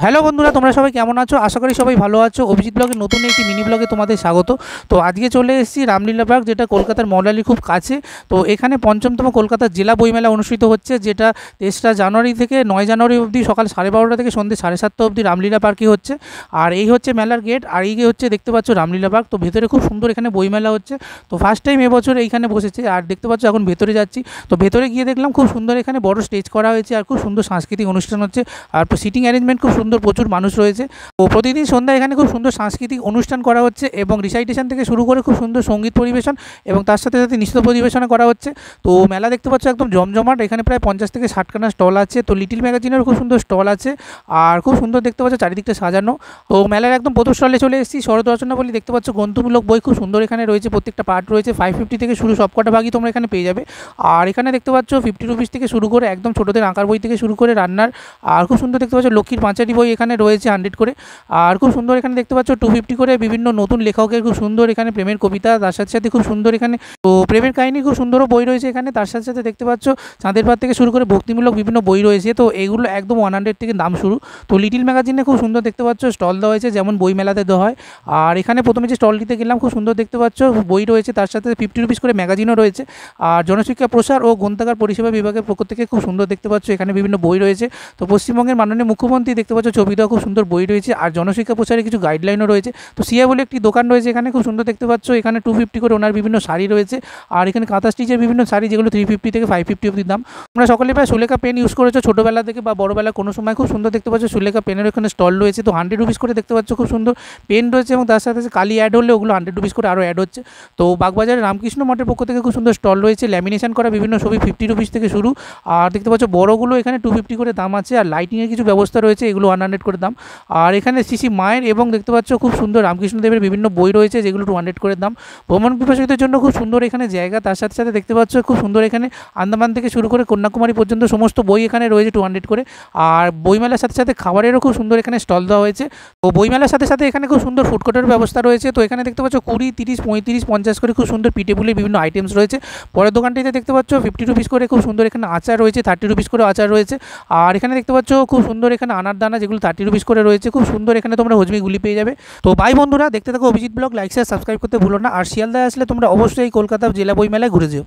Hello বন্ধুরা, তোমরা সবাই কেমন আছো? আশা করি সবাই ভালো আছো। অভিজিৎ ব্লগের নতুন একটি মিনি ব্লগে তোমাদের স্বাগত। তো আজকে চলে এসেছি রামলীলা পার্ক, যেটা কলকাতার মডালি খুব কাছে। তো এখানে পঞ্চমতম কলকাতার জেলা বইমেলা অনুষ্ঠিত হচ্ছে, যেটা 3রা জানুয়ারি থেকে 9 জানুয়ারি অবধি সকাল 12:30 থেকে সন্ধ্যে 7:30 অবধি রামলীলা পার্কে হচ্ছে। আর এই হচ্ছে মেলার গেট, আর এই হচ্ছে দেখতে পাচ্ছ রামলীলা পার্ক। তো ভেতরে খুব সুন্দর এখানে বইমেলা হচ্ছে। তো ফার্স্ট টাইম এবছর এইখানে বসেছে। আর দেখতে পাচ্ছ এখন ভেতরে যাচ্ছি। তো ভেতরে গিয়ে দেখলাম খুব সুন্দর এখানে বড় স্টেজ করা হয়েছে, আর খুব সুন্দর সাংস্কৃতিক অনুষ্ঠান হচ্ছে। আর সিটিং অ্যারেঞ্জমেন্ট খুব সুন্দর, প্রচুর মানুষ রয়েছে। ও প্রতিদিন সন্ধ্যায় এখানে খুব সুন্দর সাংস্কৃতিক অনুষ্ঠান করা হচ্ছে, এবং রিসাইটেশন থেকে শুরু করে খুব সুন্দর সঙ্গীত পরিবেশন, এবং তার সাথে সাথে নৃত্য পরিবেশনা করা হচ্ছে। তো মেলা দেখতে পাচ্ছ একদম জমজমাট। এখানে প্রায় 50 থেকে 60খানা স্টল আছে। তো লিটিল ম্যাগাজিনের খুব সুন্দর স্টল আছে, আর খুব সুন্দর দেখতে পাচ্ছ চারিদিকটা সাজানো। তো মেলার একদম প্রথম স্টলে চলে এসেছি। শরৎ রচনাবলী দেখতে পাচ্ছ, গ্রন্থমূলক বই খুব সুন্দর এখানে রয়েছে। প্রত্যেকটা পার্ট রয়েছে। 550 থেকে শুরু, সবকটা ভাগই তোমরা এখানে পেয়ে যাবে। আর এখানে দেখতে পাচ্ছ 50 রুপিস থেকে শুরু করে একদম ছোটোদের আঁকার বই থেকে শুরু করে রান্নার। আর খুব সুন্দর দেখতে পাচ্ছ লক্ষ্মীর পাঁচালী বই এখানে রয়েছে 100 করে। আর খুব সুন্দর এখানে দেখতে পাচ্ছ 250 করে বিভিন্ন নতুন লেখকের খুব সুন্দর এখানে প্রেমের কবিতা, তার সাথে সাথে খুব সুন্দর এখানে তো প্রেমের কাহিনী খুব সুন্দরও বই রয়েছে এখানে। তার সাথে সাথে দেখতে পাচ্ছ চাঁদের পাহাড় থেকে শুরু করে ভক্তিমূলক বিভিন্ন বই রয়েছে। তো এগুলো একদম 100 থেকে দাম শুরু। তো লিটিল ম্যাগাজিনে খুব সুন্দর দেখতে পাচ্ছ স্টল দেওয়া হয়েছে, যেমন বই মেলাতে দেওয়া হয়। আর এখানে প্রথমে যে স্টলটিতে গেলাম, খুব সুন্দর দেখতে পাচ্ছ বই রয়েছে, তার সাথে 50 রুপিস করে ম্যাগাজিনও রয়েছে। আর জনশিক্ষা প্রসার ও গ্রন্থাগার পরিষেবা বিভাগের পক্ষ থেকে খুব সুন্দর দেখতে পাচ্ছ এখানে বিভিন্ন বই রয়েছে। তো পশ্চিমবঙ্গের মাননীয় মুখ্যমন্ত্রী দেখতে পাচ্ছ ছবি দেওয়া খুব সুন্দর বই রয়েছে। আর জনশিক্ষা প্রসারে কিছু গাইডলাইনও রয়েছে। তো সিয়া বলে একটি দোকান রয়েছে এখানে, খুব সুন্দর দেখতে পাচ্ছ। এখানে 250 করে ওনার বিভিন্ন শাড়ি রয়েছে। আর এখানে কাঁথা স্টিচের বিভিন্ন শাড়ি, যেগুলো 350 থেকে 550 অবধি দাম। তোমরা সকলে প্রায় সুলেখা পেন ইউজ করেছো ছোটোবেলা থেকে বা বড়োবেলা কোনো সময়। খুব সুন্দর দেখতে পাচ্ছ সুলেখা পেনের এখানে স্টল রয়েছে। তো 100 রুপিস করে দেখতে পাচ্ছ খুব সুন্দর পেন রয়েছে, এবং তার সাথে কালি অ্যাড হলে ওগুলো 100 রুপিস করে আরও অ্যাড হচ্ছে। তো বাগবাজারের রামকৃষ্ণ মঠের পক্ষ থেকে খুব সুন্দর স্টল রয়েছে। ল্যামিনেশন করা বিভিন্ন ছবি 50 রুপিস থেকে শুরু। আর দেখতে পাচ্ছ বড়োগুলো এখানে 250 করে দাম আছে। আর লাইটিংয়ের কিছু ব্যবস্থা রয়েছে, এগুলো 100 করে দাম। আর এখানে শ্রী মায়ের এবং দেখতে পাচ্ছ খুব সুন্দর রামকৃষ্ণদেবের বিভিন্ন বই রয়েছে, যেগুলো 200 করে দাম। ভ্রমণ পিপাসুদের জন্য খুব সুন্দর এখানে জায়গা। তার সাথে সাথে দেখতে পাচ্ছ খুব সুন্দর এখানে আন্দামান থেকে শুরু করে কন্যাকুমারী পর্যন্ত সমস্ত বই এখানে রয়েছে 200 করে। আর বইমেলার সাথে সাথে খাবারেরও খুব সুন্দর এখানে স্টল দেওয়া হয়েছে। তো বইমেলার সাথে সাথে এখানে খুব সুন্দর ফুডকোর্টের ব্যবস্থা রয়েছে। তো এখানে দেখতে পাচ্ছ 20, 30, 35, 50 করে খুব সুন্দর পিঠেপুলির বিভিন্ন আইটেমস রয়েছে। পরের দোকানটিতে দেখতে পাচ্ছ 50 রুপিস করে খুব সুন্দর এখানে আচার রয়েছে, 30 রুপিস করে আচার রয়েছে। আর এখানে দেখতে পাচ্ছ খুব সুন্দর এখানে আনার দানা, যেগুলো 30 রুপিস করে রয়েছে। খুব সুন্দর এখানে তোমরা হজমিগুলি পেয়ে যাবে। তো ভাই বন্ধুরা, দেখতে থাকো Abhijit blog, like share subscribe করতে ভুলো না। আর শিয়ালদায় আসলে তোমরা অবশ্যই কলকাতা জেলা বই মেলায় ঘুরে যেও।